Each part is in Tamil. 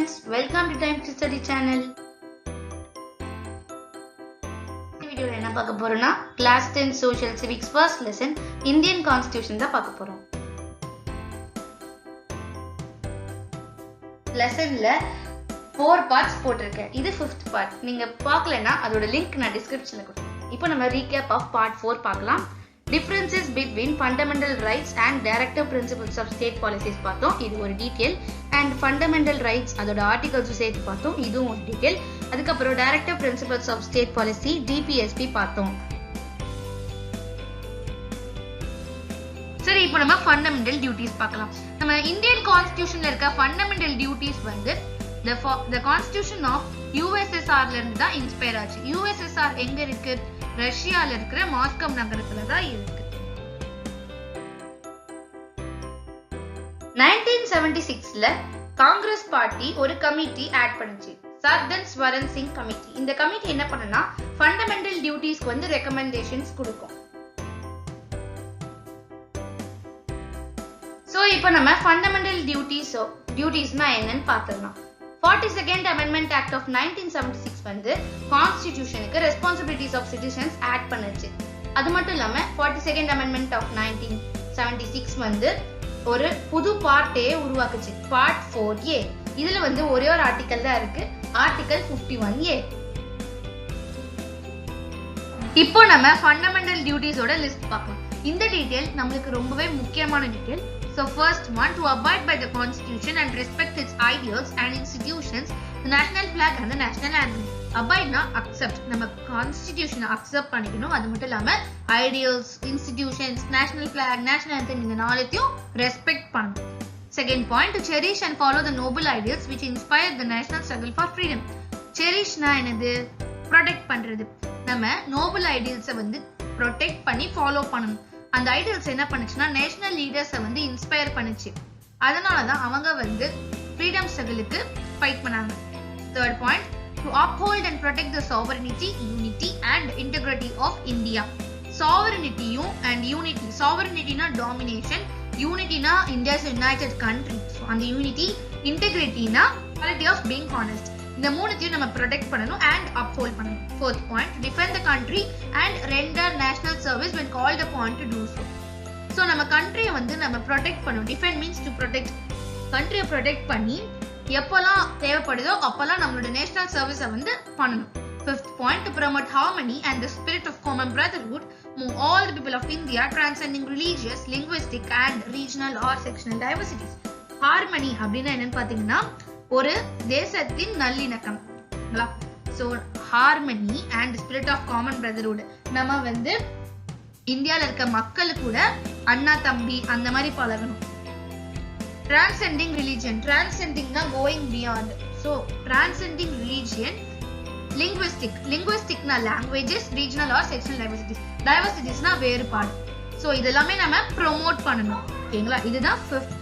friends, welcome to Time to Study channel. இந்த வீடியோல என்ன பார்க்க போறோம்னா class 10 social civics first lesson Indian constitution தான் பார்க்க போறோம். லெசன்ல 4 parts போட்டிருக்கேன். இது 5th part. நீங்க பார்க்கலனா அதோட லிங்க் நான் டிஸ்கிரிப்ஷன்ல கொடுக்கிறேன். இப்போ நம்ம recap of part 4 பார்க்கலாம். Differences between fundamental rights and directive principles of state policies பார்த்தோம். இது ஒரு டீடைல். and fundamental rights அதோட ஆர்டிகல்ஸ் சேர்த்து பார்த்தோம். இதுவும் ஒரு டீடைல். அதுக்கு அப்புறம் directive principles of state policy DPSP பார்த்தோம். சரி, இப்போ நம்ம fundamental duties பார்க்கலாம். நம்ம இந்தியன் கான்ஸ்டிடியூஷன்ல இருக்க fundamental duties வந்து the constitution of USSR ல இருந்து தான் இன்ஸ்பயர் ஆச்சு. USSR எங்க இருக்கு? ரஷ்யால இருக்கிற மாஸ்கோ நகரத்துல தான் இருக்கு. 1976ல காங்கிரஸ் பார்ட்டி ஒரு கமிட்டி ஆட் பண்ணுச்சு, சர்தன் ஸ்வரன் சிங் கமிட்டி. இந்த கமிட்டி என்ன பண்ணுனா ஃபண்டமெண்டல் டியூட்டிஸ்க்கு வந்து ரெக்கமெண்டேஷன்ஸ் கொடுக்கும். சோ இப்போ நம்ம ஃபண்டமெண்டல் டியூட்டிஸ்னா என்னன்னு பார்த்தறலாம். 42nd Amendment Act of 1976 வந்து கான்ஸ்டிடியூஷனுக்கு ரெஸ்பான்சிபிலிட்டிஸ் ஆஃப் சிட்டிசன்ஸ் ஆட் பண்ணுச்சு. அது மட்டும் இல்லாம 42nd Amendment of 1976 வந்து ஒரு புது பார்ட்டே உருவாக்குச்சு, பார்ட் 4A. இதுல வந்து ஒரே ஒரு ஆர்டிகல் தான் இருக்கு, ஆர்டிகல் 51A. இப்போ நம்ம ஃபண்டமெண்டல் டியூட்டிஸோட லிஸ்ட் பார்க்கலாம். இந்த டீடைல் நம்மளுக்கு ரொம்பவே முக்கியமான detail. So first one, to abide by the constitution and respect its ideals and institutions, the national flag and the national anthem. Abide na accept, நம்ம constitution accept பண்ணிக்கணும். அது மட்டும் இல்லாம ideals, institutions, national flag, national anthem இந்த நாளையும் respect பண்ணணும். Second point, to cherish and follow the noble ideals which inspire the national struggle for freedom. Cherish na என்னது? protect பண்றது. நம்ம noble ideals வந்து protect பண்ணி follow பண்ணணும். அந்த ஐடியல்ஸ் என்ன பண்ணுச்சுன்னா நேஷனல் லீடர்ஸை வந்து இன்ஸ்பயர் பண்ணுச்சு. அதனாலதான் அவங்க வந்து ஃப்ரீடம் ஸ்ட்ரகிளுக்கு ஃபைட் பண்ணாங்க. Third point, to uphold and protect the sovereignty, unity and integrity of India. Sovereignty-யும் and unity. Sovereignty-னா domination, unity-னா India's united country. So அந்த unity, integrity-னா quality of being honest. இந்த மூணுத்தையும் நம்ம protect பண்ணணும் and uphold பண்ணணும். Fourth point, to defend the country and render national service when called upon to do so. So நம்ம country-ய வந்து நம்ம protect பண்ணணும். Defend means to protect. country-ய protect பண்ணி எப்போலாம் தேவைப்படுதோ அப்போலாம் நம்மளோட national service-அ வந்து பண்ணணும். Fifth point, to promote harmony and the spirit of common brotherhood among all the people of India, transcending religious, linguistic and regional or sectional diversities. Harmony அப்படின்னா என்னன்னு பாத்தீங்கன்னா ஒரு தேசத்தின் நல்லிணக்கம். So harmony and spirit of common brotherhood. நம்ம வந்து இந்தியால இருக்க மக்கள் கூட அண்ணா தம்பி அந்த மாதிரி பழகணும். Transcending religion. Transcending na going beyond. So transcending religion. Linguistic. Linguistic na languages, regional or sectional diversities. Diversities na வேறுபாடு. So இதெல்லாமே நம்ம ப்ரோமோட் பண்ணணும். ஓகேங்களா? இதுதான் 5th.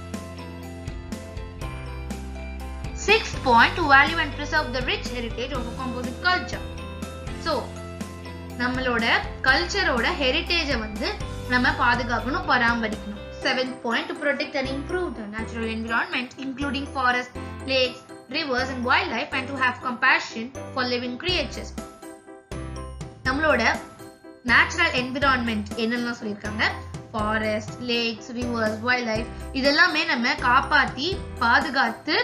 Sixth point, to value and preserve the rich heritage of a composite culture. So நம்மளோட கல்ச்சரோட ஹெரிட்டேஜை வந்து நம்ம பாதுகாக்கணும், பராமரிக்கணும். Seventh point, to protect and improve the natural environment including forests, lakes, rivers and wildlife and to have compassion for living creatures. நம்மளோட natural environment என்னெல்லாம் சொல்லியிருக்காங்க? forest, lakes, rivers, wildlife இதெல்லாமே நம்ம காப்பாத்தி பாதுகாத்து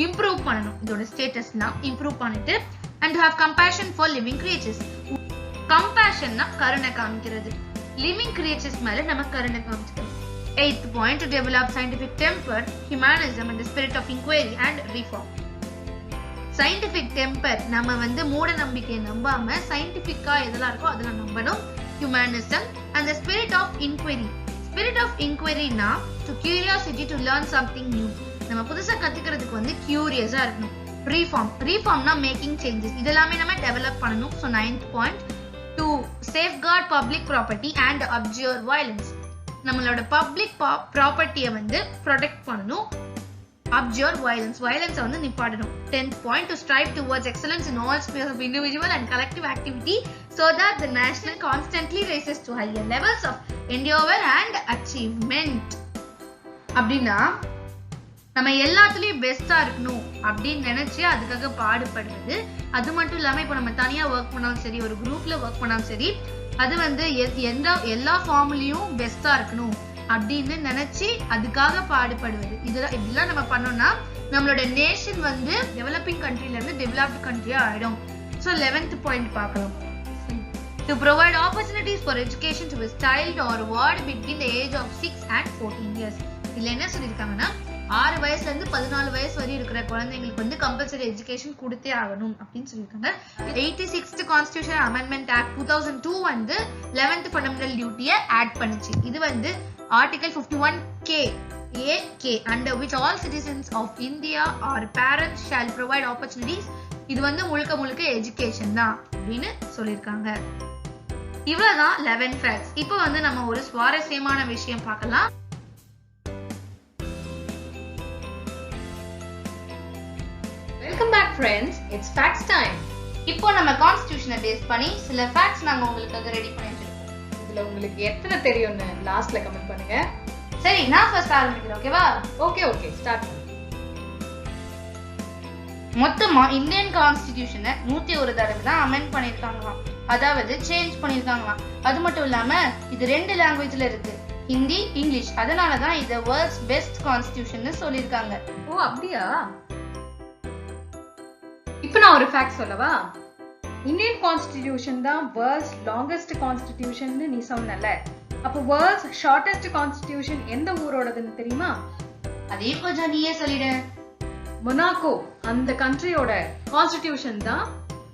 இம்ப்ரூவ் பண்ணணும். இதோட ஸ்டேட்டஸ்னா இம்ப்ரூவ் பண்ணிட்டு and to have compassion for living creatures. கம்பேஷன்னா கருணை காமிக்கிறது. லிவிங் கிரியேச்சர்ஸ் மேல நம்ம கருணை காமிக்கணும். Eighth point, to develop scientific temper, humanism and the spirit of inquiry and reform. Scientific temper நம்ம வந்து மூட நம்பிக்கையை நம்பாம சயின்டிபிக்கா எதெல்லாம் இருக்கோ அதெல்லாம் நம்பணும். Humanism and the spirit of inquiry. Spirit of inquiry na to curiosity to learn something new. நம்ம புதுசா கத்துக்கிறதுக்கு வந்து கியூரியஸா இருக்கணும். Reformனா making changes. இதெல்லாமே நம்ம டெவலப் பண்ணணும். So 9th point, to safeguard public property and abjure violence. நம்மளோட பப்ளிக் ப்ராப்பர்ட்டியை வந்து ப்ரொடெக்ட் பண்ணணும். abjure violence. violence வந்து நிப்பாட்டணும். 10th point, to strive towards excellence in all spheres of individual and collective activity so that the nation constantly raises to higher levels of endeavor and achievement. அப்படின்னா நம்ம எல்லாத்துலயும் பெஸ்டா இருக்கணும் அப்படின்னு நினைச்சு அதுக்காக பாடுபடுவது. அது மட்டும் இல்லாம இப்போ நம்ம தனியா ஒர்க் பண்ணாலும் சரி, ஒரு குரூப்ல ஒர்க் பண்ணாலும் சரி, அது வந்து எல்லா ஃபார்ம்லயும் பெஸ்டா இருக்கணும் அப்படின்னு நினைச்சு அதுக்காக பாடுபடுவது. இதெல்லாம் நம்ம பண்ணோம்னா நம்மளோட நேஷன் வந்து டெவலப்பிங் கண்ட்ரில இருந்து டெவலப்டு கண்ட்ரியா ஆயிடும். ஸோ 11th பாயிண்ட் பார்க்கலாம். To provide opportunities for education to a child or ward between the age of 6 and 14 years. இதுல என்ன சொல்லிருக்காங்கன்னா 6 வயசுல இருந்து 14 வயசு வரை இருக்கிற குழந்தைங்களுக்கு வந்து கம்பல்சரி எஜுகேஷன் கொடுத்தே ஆகணும் அப்படின்னு சொல்லியிருக்காங்க. 86th கான்ஸ்டிடியூஷன் அமெண்ட்மெண்ட் ஆக்ட் 2002 வந்து 11th ஃபண்டமெண்டல் டியூட்டியை ஆட் பண்ணுச்சு. இது வந்து article 51K AK under which all citizens of India or parents shall provide opportunities. இது வந்து முழுக்க எஜுகேஷன் தான் அப்படின்னு சொல்லியிருக்காங்க. இவ்வளவுதான் 11 facts. இப்போ வந்து நம்ம ஒரு சுவாரஸ்யமான விஷயம் பார்க்கலாம். Welcome back friends, it's facts time. இப்போ நம்ம கான்ஸ்டிடியூஷனை பேஸ் பண்ணி சில ஃபேக்ட்ஸ் நாங்க உங்களுக்காக ரெடி பண்ணி வச்சிருக்கோம். இதுல உங்களுக்கு எத்தனை தெரியும்னு லாஸ்ட்ல கமெண்ட் பண்ணுங்க. சரி, நான் ஃபர்ஸ்ட் ஆரம்பிக்கிறேன். ஓகேவா? ஓகே ஸ்டார்ட் பண்ணு. மொத்தமா இந்தியன் கான்ஸ்டிடியூஷனை 101 தடவை தான் அமெண்ட் பண்ணிருக்காங்களாம், அதாவது சேஞ்ச் பண்ணிருக்காங்களாம். அது மட்டும் இல்லாம இது 2 லாங்குவேஜ்ல இருக்கு, ஹிந்தி, இங்கிலீஷ். அதனாலதான் இத வேர்ல்ட்ஸ் பெஸ்ட் கான்ஸ்டிடியூஷன் சொல்லிருக்காங்க. ஓ அப்படியா? இப்போ நான் ஒரு ஃபேக்ட் சொல்லவா? இந்தியன் கான்ஸ்டிடியூஷன் தான் வேர்ல்ட்ஸ் லாங்கஸ்ட் கான்ஸ்டிடியூஷன் நீ சொன்னல. அப்போ வேர்ல்ட்ஸ் ஷார்ட்டஸ்ட் கான்ஸ்டிடியூஷன் எந்த ஊரோடதுன்னு தெரியுமா? அதே கொஞ்சம் நீயே சொல்லிடு. மொனாக்கோ, அந்த கண்ட்ரியோட கான்ஸ்டிடியூஷன் தான்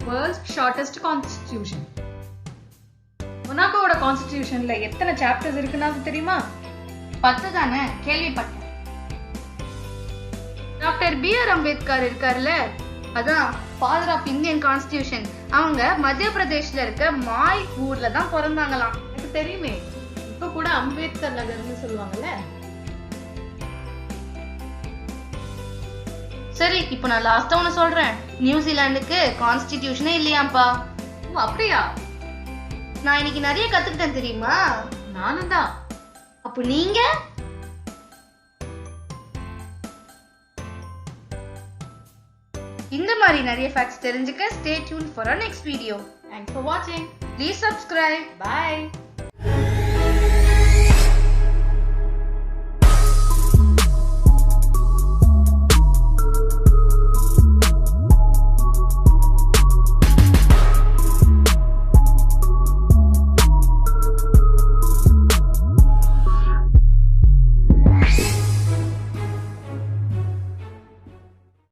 வேர்ல்ட்ஸ் ஷார்ட்டஸ்ட் கான்ஸ்டிடியூஷன். மொனாக்கோவோட கான்ஸ்டிடியூஷன்ல எத்தனை சாப்டர்ஸ் இருக்குன்னு தெரியுமா? 10 தானே, கேள்விப்பட்டேன். Doctor B.R. அம்பேத்கர் இருக்காருல்ல, அதான் ஃபாதர் ஆஃப் இந்தியன் கான்ஸ்டிடியூஷன். அவங்க மத்திய பிரதேஷ்ல இருக்க மாய் ஊர்ல தான் பிறந்தாங்களாம். எனக்கு தெரியுமே, இப்ப கூட அம்பேத்கர் நகர்னு சொல்லுவாங்கல்ல. சரி, இப்போ நான் லாஸ்டா ஒன்னு சொல்றேன். நியூசிலாந்துக்கு கான்ஸ்டிடியூஷனே இல்லையாம்பா. ஓ அப்படியா? நான் இன்னைக்கு நிறைய கத்துக்கிட்டேன் தெரியுமா? நானும் தான். அப்போ நீங்க? இந்த மாதிரி நிறைய ஃபேக்ட்ஸ் தெரிஞ்சுக்க stay tuned for our next video. Thanks for watching. Please subscribe. Bye.